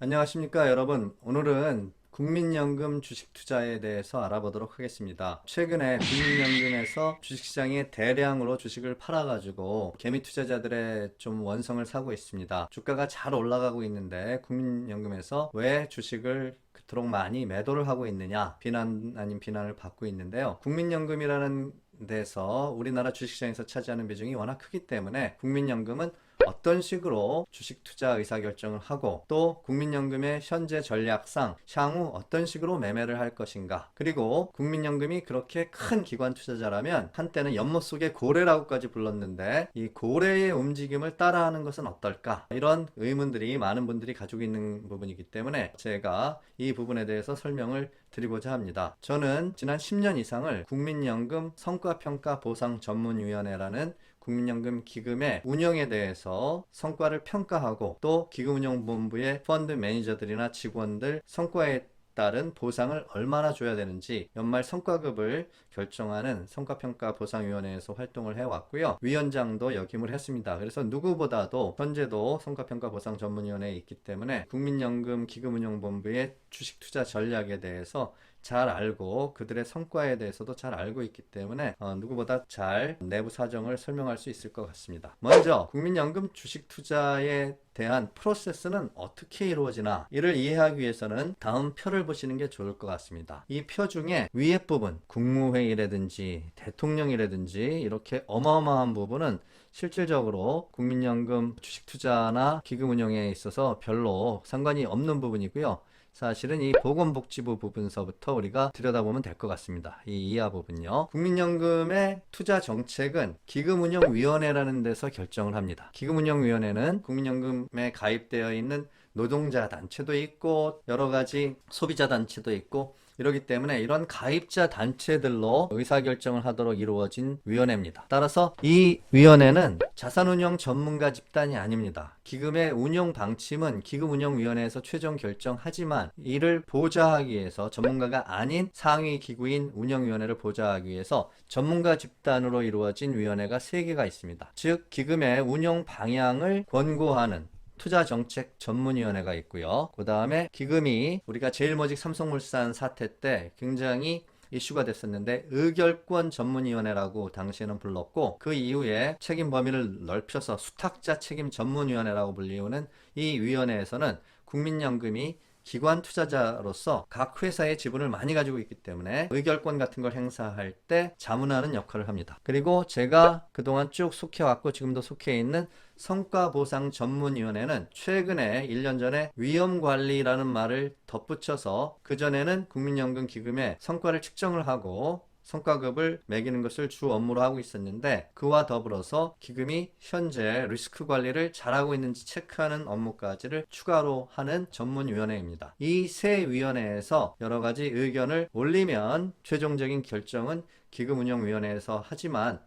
안녕하십니까 여러분. 오늘은 국민연금 주식 투자에 대해서 알아보도록 하겠습니다. 최근에 국민연금에서 주식시장에 대량으로 주식을 팔아가지고 개미 투자자들의 좀 원성을 사고 있습니다. 주가가 잘 올라가고 있는데 국민연금에서 왜 주식을 그토록 많이 매도를 하고 있느냐, 비난 아닌 비난을 받고 있는데요. 국민연금이라는 데서 우리나라 주식시장에서 차지하는 비중이 워낙 크기 때문에 국민연금은 어떤 식으로 주식 투자 의사결정을 하고, 또 국민연금의 현재 전략상 향후 어떤 식으로 매매를 할 것인가, 그리고 국민연금이 그렇게 큰 기관 투자자라면 한때는 연못 속의 고래라고까지 불렀는데 이 고래의 움직임을 따라하는 것은 어떨까, 이런 의문들이 많은 분들이 가지고 있는 부분이기 때문에 제가 이 부분에 대해서 설명을 드리고자 합니다. 저는 지난 10년 이상을 국민연금 성과평가보상전문위원회라는 국민연금 기금의 운영에 대해서 성과를 평가하고, 또 기금운용본부의 펀드 매니저들이나 직원들 성과에 따른 보상을 얼마나 줘야 되는지 연말 성과급을 결정하는 성과평가보상위원회에서 활동을 해왔고요. 위원장도 역임을 했습니다. 그래서 누구보다도 현재도 성과평가보상전문위원회에 있기 때문에 국민연금 기금운용본부의 주식투자 전략에 대해서 잘 알고 그들의 성과에 대해서도 잘 알고 있기 때문에 누구보다 잘 내부 사정을 설명할 수 있을 것 같습니다. 먼저 국민연금 주식 투자에 대한 프로세스는 어떻게 이루어지나, 이를 이해하기 위해서는 다음 표를 보시는 게 좋을 것 같습니다. 이 표 중에 위에 부분, 국무회의라든지 대통령이라든지 이렇게 어마어마한 부분은 실질적으로 국민연금 주식 투자나 기금 운용에 있어서 별로 상관이 없는 부분이고요. 사실은 이 보건복지부 부분서부터 우리가 들여다보면 될 것 같습니다. 이 이하 부분요. 국민연금의 투자 정책은 기금운용위원회라는 데서 결정을 합니다. 기금운용위원회는 국민연금에 가입되어 있는 노동자 단체도 있고 여러 가지 소비자 단체도 있고 이러기 때문에 이런 가입자 단체들로 의사결정을 하도록 이루어진 위원회입니다. 따라서 이 위원회는 자산운용 전문가 집단이 아닙니다. 기금의 운용 방침은 기금운용위원회에서 최종 결정하지만 이를 보좌하기 위해서 전문가가 아닌 상위 기구인 운영위원회를 보좌하기 위해서 전문가 집단으로 이루어진 위원회가 3개가 있습니다. 즉 기금의 운용 방향을 권고하는 투자정책 전문위원회가 있고요. 그 다음에 기금이 우리가 제일모직 삼성물산 사태 때 굉장히 이슈가 됐었는데 의결권 전문위원회라고 당시에는 불렀고, 그 이후에 책임 범위를 넓혀서 수탁자 책임 전문위원회라고 불리우는 이 위원회에서는 국민연금이 기관 투자자로서 각 회사의 지분을 많이 가지고 있기 때문에 의결권 같은 걸 행사할 때 자문하는 역할을 합니다. 그리고 제가 그동안 쭉 속해왔고 지금도 속해 있는 성과보상전문위원회는 최근에 1년 전에 위험관리라는 말을 덧붙여서 그전에는 국민연금 기금의 성과를 측정을 하고 성과급을 매기는 것을 주 업무로 하고 있었는데, 그와 더불어서 기금이 현재 리스크 관리를 잘하고 있는지 체크하는 업무까지를 추가로 하는 전문위원회입니다. 이 세 위원회에서 여러 가지 의견을 올리면 최종적인 결정은 기금운용위원회에서 하지만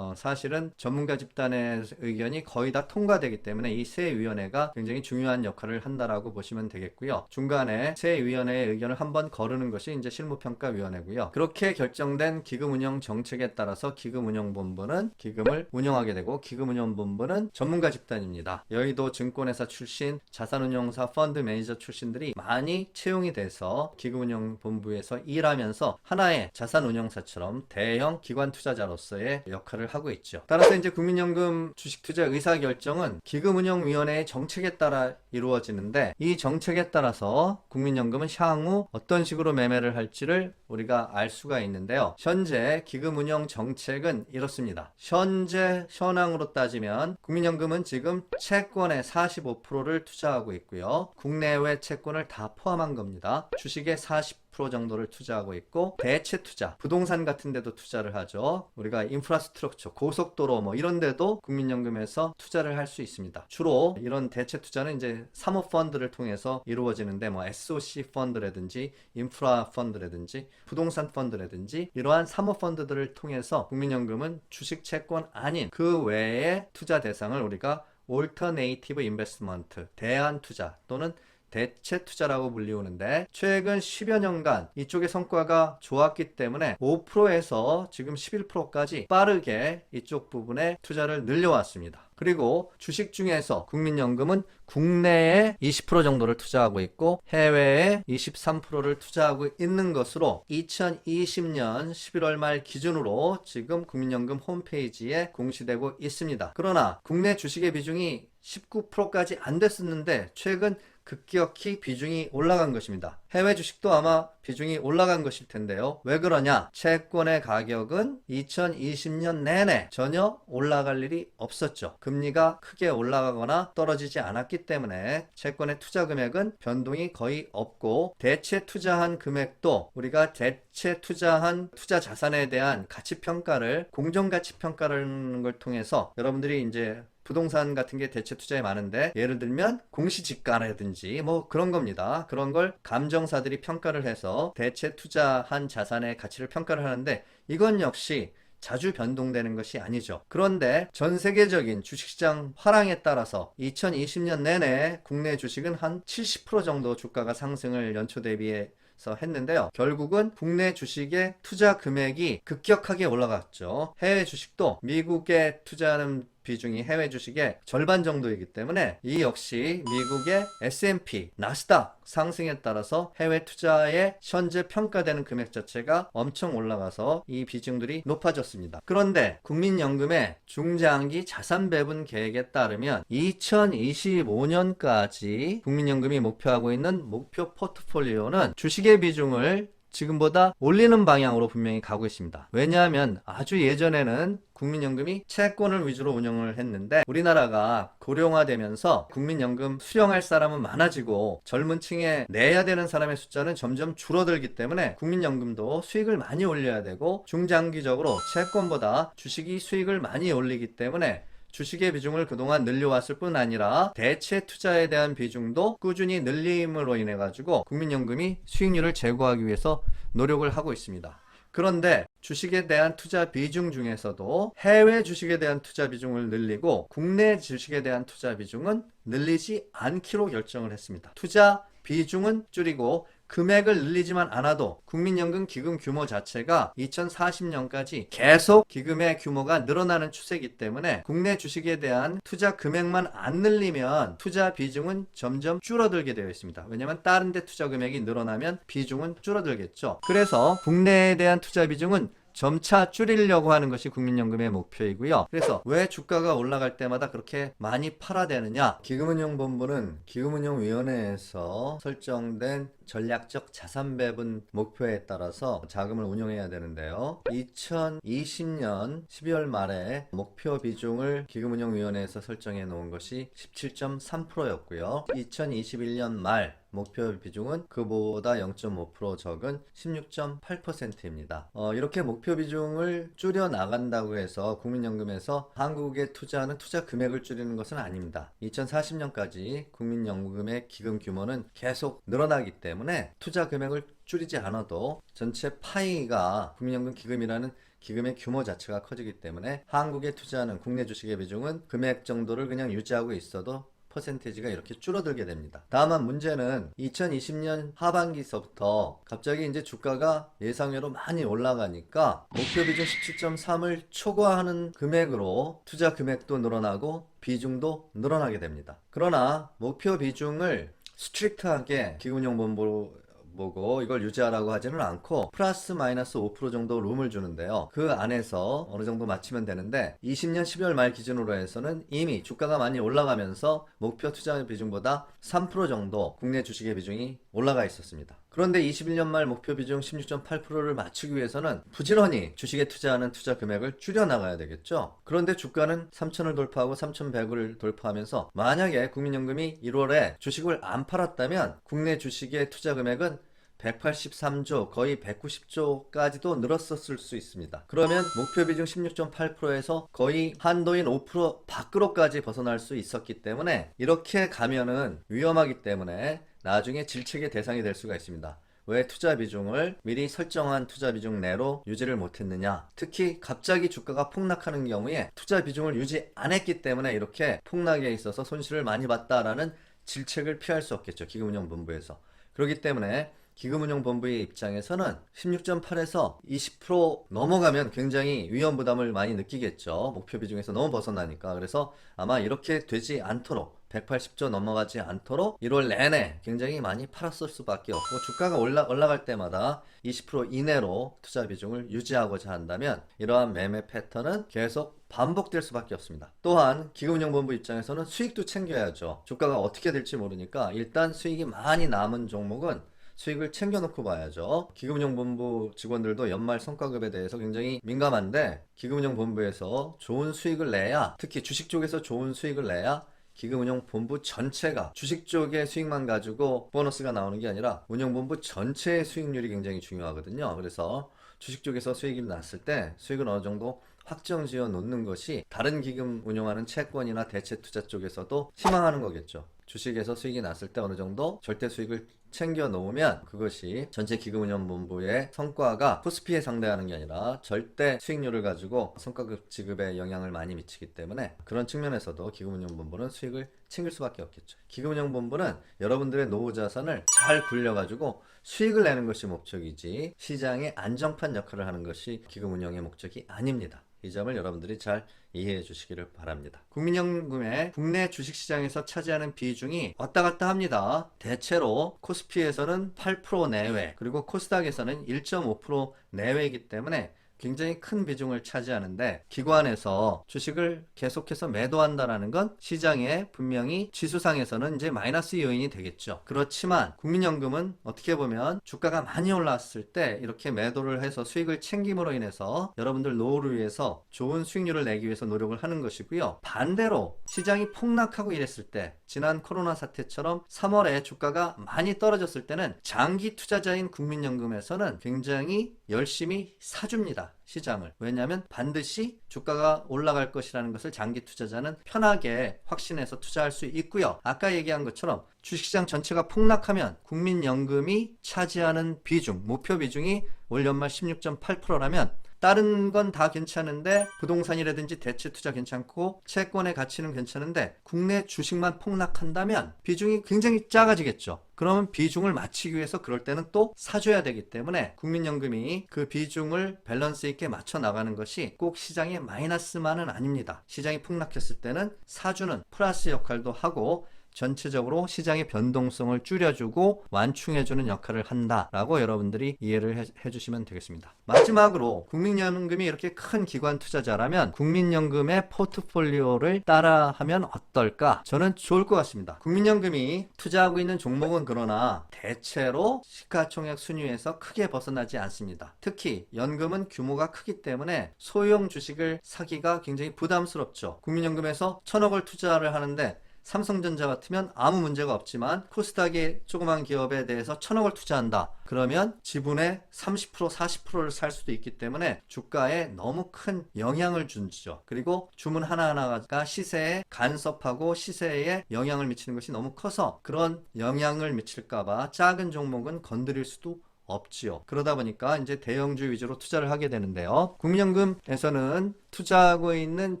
사실은 전문가 집단의 의견이 거의 다 통과되기 때문에 이 세 위원회가 굉장히 중요한 역할을 한다라고 보시면 되겠고요. 중간에 세 위원회의 의견을 한번 거르는 것이 이제 실무평가위원회고요. 그렇게 결정된 기금운용 정책에 따라서 기금운용본부는 기금을 운영하게 되고, 기금운용본부는 전문가 집단입니다. 여의도 증권회사 출신, 자산운용사 펀드 매니저 출신들이 많이 채용이 돼서 기금운용본부에서 일하면서 하나의 자산운용사처럼 대형 기관 투자자로서의 역할을 하고 있죠. 따라서 이제 국민연금 주식투자 의사결정은 기금운용위원회의 정책에 따라 이루어지는데, 이 정책에 따라서 국민연금은 향후 어떤 식으로 매매를 할지를 우리가 알 수가 있는데요. 현재 기금운용 정책은 이렇습니다. 현재 현황으로 따지면 국민연금은 지금 채권의 45%를 투자하고 있고요. 국내외 채권을 다 포함한 겁니다. 주식의 40% 정도를 투자하고 있고, 대체 투자, 부동산 같은 데도 투자를 하죠. 우리가 인프라스트럭처, 고속도로 뭐 이런 데도 국민연금에서 투자를 할 수 있습니다. 주로 이런 대체 투자는 이제 사모펀드를 통해서 이루어지는데, 뭐 SOC 펀드라든지 인프라 펀드라든지 부동산 펀드라든지 이러한 사모펀드들을 통해서 국민연금은 주식 채권 아닌 그 외의 투자 대상을 우리가 올터네이티브 인베스트먼트, 대안 투자 또는 대체 투자라고 불리우는데 최근 10여 년간 이쪽의 성과가 좋았기 때문에 5%에서 지금 11%까지 빠르게 이쪽 부분에 투자를 늘려왔습니다. 그리고 주식 중에서 국민연금은 국내에 20% 정도를 투자하고 있고 해외에 23%를 투자하고 있는 것으로 2020년 11월 말 기준으로 지금 국민연금 홈페이지에 공시되고 있습니다. 그러나 국내 주식의 비중이 19%까지 안 됐었는데 최근 급격히 비중이 올라간 것입니다. 해외 주식도 아마 비중이 올라간 것일 텐데요. 왜 그러냐? 채권의 가격은 2020년 내내 전혀 올라갈 일이 없었죠. 금리가 크게 올라가거나 떨어지지 않았기 때문에 채권의 투자 금액은 변동이 거의 없고 대체 투자한 금액도 우리가 대체 투자한 투자 자산에 대한 가치 평가를 공정가치 평가라는 걸 통해서 여러분들이 이제 부동산 같은 게 대체 투자에 많은데 예를 들면 공시지가라든지 뭐 그런 겁니다. 그런 걸 감정사들이 평가를 해서 대체 투자한 자산의 가치를 평가를 하는데 이건 역시 자주 변동되는 것이 아니죠. 그런데 전 세계적인 주식시장 화랑에 따라서 2020년 내내 국내 주식은 한 70% 정도 주가가 상승을 연초 대비해 했는데요. 결국은 국내 주식의 투자 금액이 급격하게 올라갔죠. 해외 주식도 미국에 투자하는 비중이 해외 주식의 절반 정도이기 때문에 이 역시 미국의 S&P, 나스닥 상승에 따라서 해외 투자에 현재 평가되는 금액 자체가 엄청 올라가서 이 비중들이 높아졌습니다. 그런데 국민연금의 중장기 자산 배분 계획에 따르면 2025년까지 국민연금이 목표하고 있는 목표 포트폴리오는 주식의 비중을 지금보다 올리는 방향으로 분명히 가고 있습니다. 왜냐하면 아주 예전에는 국민연금이 채권을 위주로 운영을 했는데 우리나라가 고령화되면서 국민연금 수령할 사람은 많아지고 젊은 층에 내야 되는 사람의 숫자는 점점 줄어들기 때문에 국민연금도 수익을 많이 올려야 되고 중장기적으로 채권보다 주식이 수익을 많이 올리기 때문에 주식의 비중을 그동안 늘려왔을 뿐 아니라 대체 투자에 대한 비중도 꾸준히 늘림으로 인해 가지고 국민연금이 수익률을 제고하기 위해서 노력을 하고 있습니다. 그런데 주식에 대한 투자 비중 중에서도 해외 주식에 대한 투자 비중을 늘리고 국내 주식에 대한 투자 비중은 늘리지 않기로 결정을 했습니다. 투자 비중은 줄이고 금액을 늘리지만 않아도 국민연금 기금 규모 자체가 2040년까지 계속 기금의 규모가 늘어나는 추세이기 때문에 국내 주식에 대한 투자 금액만 안 늘리면 투자 비중은 점점 줄어들게 되어 있습니다. 왜냐하면 다른 데 투자 금액이 늘어나면 비중은 줄어들겠죠. 그래서 국내에 대한 투자 비중은 점차 줄이려고 하는 것이 국민연금의 목표이고요. 그래서 왜 주가가 올라갈 때마다 그렇게 많이 팔아대느냐? 기금운용본부는 기금운용위원회에서 설정된 전략적 자산 배분 목표에 따라서 자금을 운용해야 되는데요. 2020년 12월 말에 목표 비중을 기금운용위원회에서 설정해 놓은 것이 17.3%였고요. 2021년 말 목표 비중은 그보다 0.5% 적은 16.8%입니다. 이렇게 목표 비중을 줄여 나간다고 해서 국민연금에서 한국에 투자하는 투자 금액을 줄이는 것은 아닙니다. 2040년까지 국민연금의 기금 규모는 계속 늘어나기 때문에 투자 금액을 줄이지 않아도 전체 파이가 국민연금 기금이라는 기금의 규모 자체가 커지기 때문에 한국에 투자하는 국내 주식의 비중은 금액 정도를 그냥 유지하고 있어도 퍼센테이지가 이렇게 줄어들게 됩니다. 다만 문제는 2020년 하반기서부터 갑자기 이제 주가가 예상외로 많이 올라가니까 목표 비중 17.3을 초과하는 금액으로 투자 금액도 늘어나고 비중도 늘어나게 됩니다. 그러나 목표 비중을 스트릭트하게 기금운용본부로 보고 이걸 유지하라고 하지는 않고 플러스 마이너스 5% 정도 룸을 주는데요. 그 안에서 어느 정도 맞추면 되는데 20년 12월 말 기준으로 해서는 이미 주가가 많이 올라가면서 목표 투자 비중보다 3% 정도 국내 주식의 비중이 올라가 있었습니다. 그런데 21년 말 목표 비중 16.8%를 맞추기 위해서는 부지런히 주식에 투자하는 투자 금액을 줄여나가야 되겠죠. 그런데 주가는 3,000을 돌파하고 3,100을 돌파하면서 만약에 국민연금이 1월에 주식을 안 팔았다면 국내 주식의 투자 금액은 183조, 거의 190조까지도 늘었었을 수 있습니다. 그러면 목표 비중 16.8%에서 거의 한도인 5% 밖으로까지 벗어날 수 있었기 때문에 이렇게 가면은 위험하기 때문에 나중에 질책의 대상이 될 수가 있습니다. 왜 투자 비중을 미리 설정한 투자 비중 내로 유지를 못했느냐? 특히 갑자기 주가가 폭락하는 경우에 투자 비중을 유지 안 했기 때문에 이렇게 폭락에 있어서 손실을 많이 봤다라는 질책을 피할 수 없겠죠. 기금운용본부에서. 그렇기 때문에 기금운용본부의 입장에서는 16.8에서 20% 넘어가면 굉장히 위험 부담을 많이 느끼겠죠. 목표 비중에서 너무 벗어나니까. 그래서 아마 이렇게 되지 않도록 180조 넘어가지 않도록 1월 내내 굉장히 많이 팔았을 수밖에 없고, 주가가 올라갈 때마다 20% 이내로 투자 비중을 유지하고자 한다면 이러한 매매 패턴은 계속 반복될 수밖에 없습니다. 또한 기금운용본부 입장에서는 수익도 챙겨야죠. 주가가 어떻게 될지 모르니까 일단 수익이 많이 남은 종목은 수익을 챙겨놓고 봐야죠. 기금운용본부 직원들도 연말 성과급에 대해서 굉장히 민감한데, 기금운용본부에서 좋은 수익을 내야, 특히 주식 쪽에서 좋은 수익을 내야 기금운용본부 전체가, 주식 쪽의 수익만 가지고 보너스가 나오는 게 아니라 운용본부 전체의 수익률이 굉장히 중요하거든요. 그래서 주식 쪽에서 수익이 났을 때 수익을 어느 정도 확정 지어 놓는 것이 다른 기금 운용하는 채권이나 대체 투자 쪽에서도 희망하는 거겠죠. 주식에서 수익이 났을 때 어느 정도 절대 수익을 챙겨 놓으면 그것이 전체 기금운용본부의 성과가 코스피에 상대하는 게 아니라 절대 수익률을 가지고 성과급 지급에 영향을 많이 미치기 때문에, 그런 측면에서도 기금운용본부는 수익을 챙길 수밖에 없겠죠. 기금운용본부는 여러분들의 노후 자산을 잘 굴려가지고 수익을 내는 것이 목적이지 시장의 안정판 역할을 하는 것이 기금운용의 목적이 아닙니다. 이 점을 여러분들이 잘 이해해 주시기를 바랍니다. 국민연금의 국내 주식시장에서 차지하는 비중이 왔다 갔다 합니다. 대체로 코스피에서는 8% 내외, 그리고 코스닥에서는 1.5% 내외이기 때문에 굉장히 큰 비중을 차지하는데, 기관에서 주식을 계속해서 매도한다는 건 시장에 분명히 지수상에서는 이제 마이너스 요인이 되겠죠. 그렇지만 국민연금은 어떻게 보면 주가가 많이 올랐을 때 이렇게 매도를 해서 수익을 챙김으로 인해서 여러분들 노후를 위해서 좋은 수익률을 내기 위해서 노력을 하는 것이고요. 반대로 시장이 폭락하고 이랬을 때, 지난 코로나 사태처럼 3월에 주가가 많이 떨어졌을 때는 장기 투자자인 국민연금에서는 굉장히 열심히 사줍니다. 시장을. 왜냐하면 반드시 주가가 올라갈 것이라는 것을 장기 투자자는 편하게 확신해서 투자할 수 있고요. 아까 얘기한 것처럼 주식시장 전체가 폭락하면 국민연금이 차지하는 비중, 목표 비중이 올 연말 16.8%라면 다른 건 다 괜찮은데, 부동산이라든지 대체 투자 괜찮고 채권의 가치는 괜찮은데 국내 주식만 폭락한다면 비중이 굉장히 작아지겠죠. 그러면 비중을 맞추기 위해서 그럴 때는 또 사줘야 되기 때문에 국민연금이 그 비중을 밸런스 있게 맞춰 나가는 것이 꼭 시장의 마이너스만은 아닙니다. 시장이 폭락했을 때는 사주는 플러스 역할도 하고 전체적으로 시장의 변동성을 줄여주고 완충해주는 역할을 한다라고 여러분들이 이해를 해주시면 되겠습니다. 마지막으로 국민연금이 이렇게 큰 기관 투자자라면 국민연금의 포트폴리오를 따라하면 어떨까? 저는 좋을 것 같습니다. 국민연금이 투자하고 있는 종목은 그러나 대체로 시가총액 순위에서 크게 벗어나지 않습니다. 특히 연금은 규모가 크기 때문에 소형 주식을 사기가 굉장히 부담스럽죠. 국민연금에서 1,000억을 투자를 하는데 삼성전자 같으면 아무 문제가 없지만 코스닥의 조그만 기업에 대해서 1,000억을 투자한다. 그러면 지분의 30%, 40%를 살 수도 있기 때문에 주가에 너무 큰 영향을 주죠. 그리고 주문 하나하나가 시세에 간섭하고 시세에 영향을 미치는 것이 너무 커서 그런 영향을 미칠까봐 작은 종목은 건드릴 수도 없지요. 그러다 보니까 이제 대형주 위주로 투자를 하게 되는데요. 국민연금에서는 투자하고 있는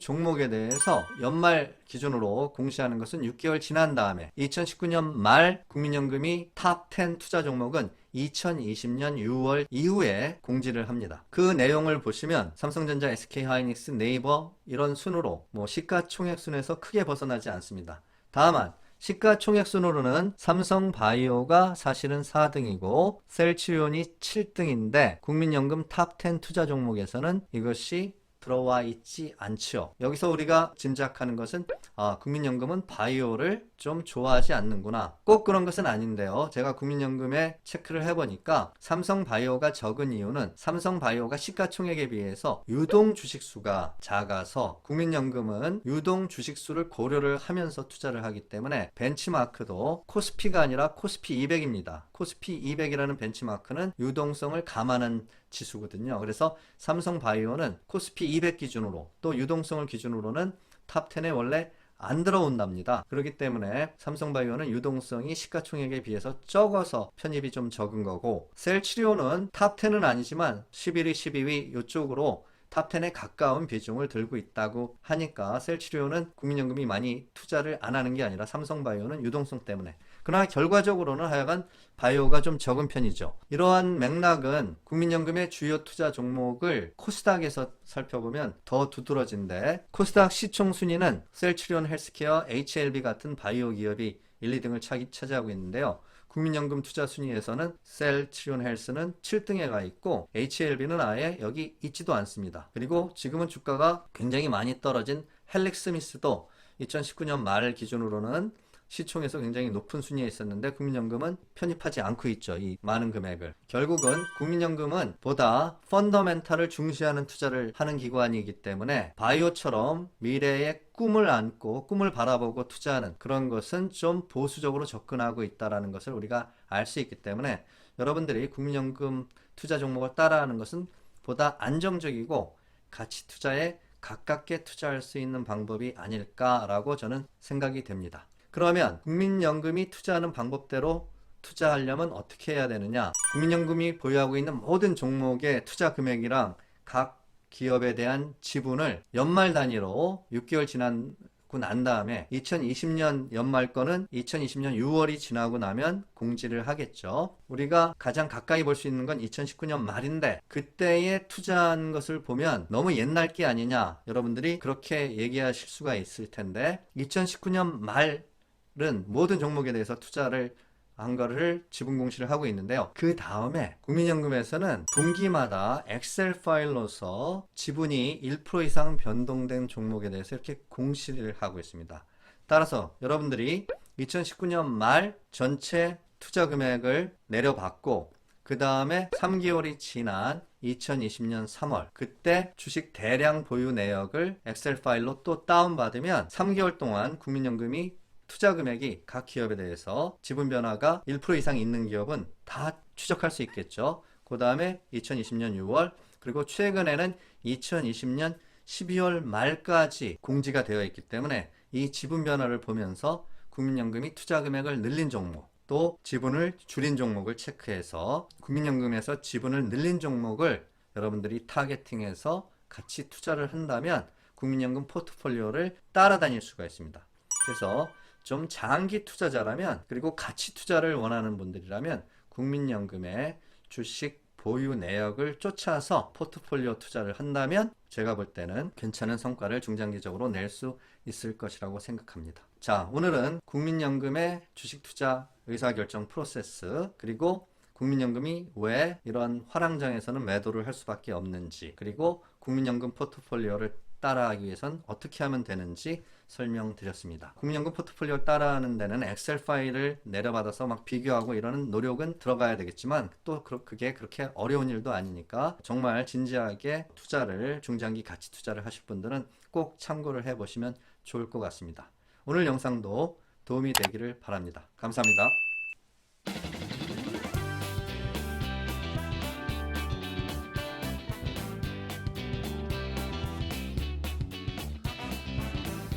종목에 대해서 연말 기준으로 공시하는 것은 6개월 지난 다음에 2019년 말 국민연금이 탑 10 투자 종목은 2020년 6월 이후에 공지를 합니다. 그 내용을 보시면 삼성전자, SK하이닉스, 네이버 이런 순으로 시가총액 순에서 크게 벗어나지 않습니다. 다만 시가총액 순으로는 삼성바이오가 사실은 4등이고 셀트리온이 7등인데 국민연금 탑 10 투자 종목에서는 이것이 들어와 있지 않죠. 여기서 우리가 짐작하는 것은 국민연금은 바이오를 좀 좋아하지 않는구나. 꼭 그런 것은 아닌데요. 제가 국민연금에 체크를 해보니까 삼성바이오가 적은 이유는 삼성바이오가 시가총액에 비해서 유동 주식수가 작아서 국민연금은 유동 주식수를 고려를 하면서 투자를 하기 때문에 벤치마크도 코스피가 아니라 코스피 200입니다. 코스피 200이라는 벤치마크는 유동성을 감안한 지수거든요. 그래서 삼성바이오는 코스피 200 기준으로 또 유동성을 기준으로는 탑 10에 원래 안 들어온답니다. 그렇기 때문에 삼성바이오는 유동성이 시가총액에 비해서 적어서 편입이 좀 적은 거고, 셀트리온은 탑 10은 아니지만 11위, 12위 이쪽으로 탑10에 가까운 비중을 들고 있다고 하니까 셀트리온은 국민연금이 많이 투자를 안 하는 게 아니라 삼성바이오는 유동성 때문에. 그러나 결과적으로는 하여간 바이오가 좀 적은 편이죠. 이러한 맥락은 국민연금의 주요 투자 종목을 코스닥에서 살펴보면 더 두드러진데, 코스닥 시총 순위는 셀트리온 헬스케어, HLB 같은 바이오 기업이 1, 2등을 차지하고 있는데요. 국민연금 투자 순위에서는 셀트리온 헬스는 7등에 가 있고 HLB는 아예 여기 있지도 않습니다. 그리고 지금은 주가가 굉장히 많이 떨어진 헬릭스미스도 2019년 말 기준으로는 시총에서 굉장히 높은 순위에 있었는데 국민연금은 편입하지 않고 있죠. 이 많은 금액을. 결국은 국민연금은 보다 펀더멘탈을 중시하는 투자를 하는 기관이기 때문에 바이오처럼 미래의 꿈을 안고 꿈을 바라보고 투자하는 그런 것은 좀 보수적으로 접근하고 있다는 것을 우리가 알 수 있기 때문에 여러분들이 국민연금 투자 종목을 따라하는 것은 보다 안정적이고 가치 투자에 가깝게 투자할 수 있는 방법이 아닐까라고 저는 생각이 됩니다. 그러면 국민연금이 투자하는 방법대로 투자하려면 어떻게 해야 되느냐? 국민연금이 보유하고 있는 모든 종목의 투자 금액이랑 각 기업에 대한 지분을 연말 단위로 6개월 지나고 난 다음에 2020년 연말 거는 2020년 6월이 지나고 나면 공지를 하겠죠. 우리가 가장 가까이 볼 수 있는 건 2019년 말인데 그때에 투자한 것을 보면 너무 옛날 게 아니냐, 여러분들이 그렇게 얘기하실 수가 있을 텐데 2019년 말 모든 종목에 대해서 투자를 한 거를 지분 공시를 하고 있는데요. 그 다음에 국민연금에서는 분기마다 엑셀 파일로서 지분이 1% 이상 변동된 종목에 대해서 이렇게 공시를 하고 있습니다. 따라서 여러분들이 2019년 말 전체 투자 금액을 내려받고 그 다음에 3개월이 지난 2020년 3월 그때 주식 대량 보유 내역을 엑셀 파일로 또 다운받으면 3개월 동안 국민연금이 투자 금액이 각 기업에 대해서 지분 변화가 1% 이상 있는 기업은 다 추적할 수 있겠죠. 그 다음에 2020년 6월 그리고 최근에는 2020년 12월 말까지 공지가 되어 있기 때문에 이 지분 변화를 보면서 국민연금이 투자 금액을 늘린 종목 또 지분을 줄인 종목을 체크해서 국민연금에서 지분을 늘린 종목을 여러분들이 타겟팅해서 같이 투자를 한다면 국민연금 포트폴리오를 따라다닐 수가 있습니다. 그래서 좀 장기 투자자라면 그리고 가치 투자를 원하는 분들이라면 국민연금의 주식 보유 내역을 쫓아서 포트폴리오 투자를 한다면 제가 볼 때는 괜찮은 성과를 중장기적으로 낼 수 있을 것이라고 생각합니다. 자, 오늘은 국민연금의 주식 투자 의사결정 프로세스 그리고 국민연금이 왜 이런 화랑장에서는 매도를 할 수밖에 없는지 그리고 국민연금 포트폴리오를 따라하기 위해선 어떻게 하면 되는지 설명드렸습니다. 국민연금 포트폴리오를 따라하는 데는 엑셀 파일을 내려받아서 막 비교하고 이러는 노력은 들어가야 되겠지만 또 그게 그렇게 어려운 일도 아니니까 정말 진지하게 투자를 중장기 가치 투자를 하실 분들은 꼭 참고를 해보시면 좋을 것 같습니다. 오늘 영상도 도움이 되기를 바랍니다. 감사합니다.